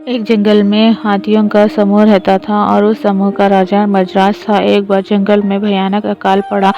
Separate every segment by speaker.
Speaker 1: एक जंगल में हाथियों का समूह रहता था और उस समूह का राजा मजराज था। एक बार जंगल में भयानक अकाल पड़ा।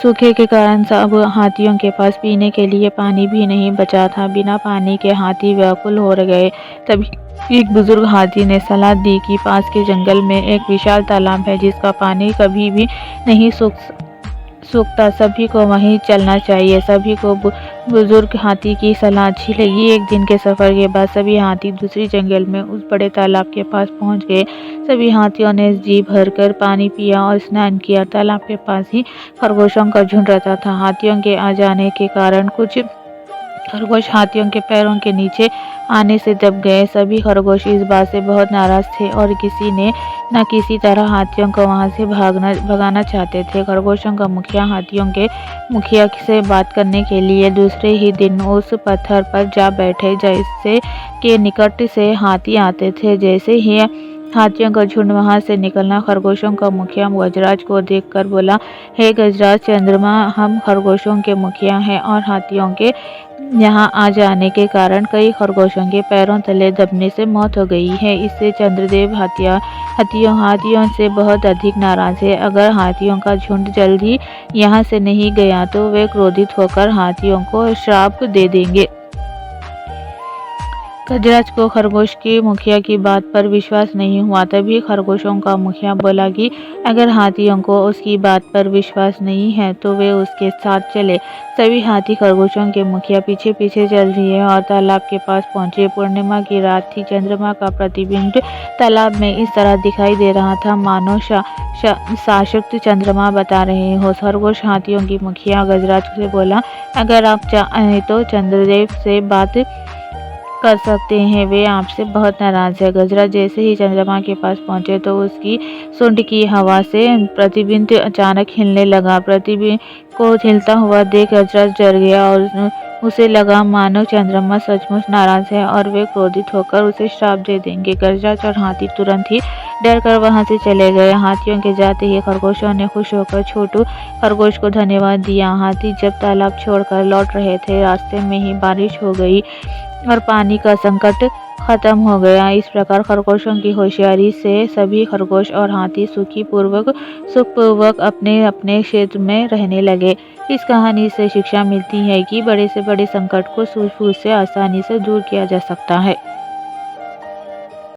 Speaker 1: सूखे के कारण सब हाथियों के पास पीने के लिए पानी भी नहीं बचा था। बिना पानी के हाथी व्याकुल हो गए। तभी एक बुजुर्ग हाथी ने सलाह दी कि पास के जंगल में एक विशाल तालाब है जिसका पानी कभी भी नहीं सूखता। सभी को वहीं चलना चाहिए। सभी को बुजुर्ग हाथी की सलाह अच्छी लगी। एक दिन के सफर के बाद सभी हाथी दूसरी जंगल में उस बड़े तालाब के पास पहुंच गए। सभी हाथियों ने जी भरकर पानी पिया और स्नान किया। तालाब के पास ही खरगोशों का झुंड रहता था। हाथियों के आ जाने के कारण कुछ खरगोश हाथियों के पैरों के नीचे आने से दब गए। सभी खरगोश इस बात से बहुत नाराज थे और किसी ने न किसी तरह हाथियों को वहां से भगाना चाहते थे। खरगोशों का मुखिया हाथियों के मुखिया से बात करने के लिए दूसरे ही दिन उस पत्थर पर जा बैठे जिससे के निकट से हाथी आते थे। जैसे ही हाथियों का झुंड वहां से निकलना, खरगोशों का मुखिया गजराज को देखकर बोला, हे गजराज चंद्रमा, हम खरगोशों के मुखिया हैं और हाथियों के यहाँ आ जाने के कारण कई खरगोशों के पैरों तले दबने से मौत हो गई है। इससे चंद्रदेव हाथियों से बहुत अधिक नाराज है। अगर हाथियों का झुंड जल्दी यहाँ से नहीं गया तो वे क्रोधित होकर हाथियों को श्राप दे देंगे। गजराज को खरगोश के मुखिया की बात पर विश्वास नहीं हुआ। तभी खरगोशों का मुखिया बोला कि अगर हाथियों को उसकी बात पर विश्वास नहीं है तो वे उसके साथ चले। सभी हाथी खरगोशों के मुखिया पीछे पीछे चल दिए और तालाब के पास पहुंचे। पूर्णिमा की रात थी। चंद्रमा का प्रतिबिंब तालाब में इस तरह दिखाई दे रहा था मानो शासक चंद्रमा बता रहे हो। खरगोश हाथियों की मुखिया गजराज से बोला, अगर आप चाहें तो चंद्रदेव से बात कर सकते हैं, वे आपसे बहुत नाराज है। गजराज जैसे ही चंद्रमा के पास पहुंचे तो उसकी सूंड की हवा से प्रतिबिंब अचानक हिलने लगा। प्रतिबिंब को हिलता हुआ देख गजराज डर गया और उसे लगा मानो चंद्रमा सचमुच नाराज है और वे क्रोधित होकर उसे श्राप दे देंगे। गजराज और हाथी तुरंत ही डर कर वहां से चले गए। हाथियों के जाते ही खरगोशों ने खुश होकर छोटू खरगोश को धन्यवाद दिया। हाथी जब तालाब छोड़कर लौट रहे थे, रास्ते में ही बारिश हो गई और पानी का संकट खत्म हो गया। इस प्रकार खरगोशों की होशियारी से सभी खरगोश और हाथी सुखपूर्वक अपने अपने क्षेत्र में रहने लगे। इस कहानी से शिक्षा मिलती है कि बड़े से बड़े संकट को सूझबूझ से आसानी से दूर किया जा सकता है।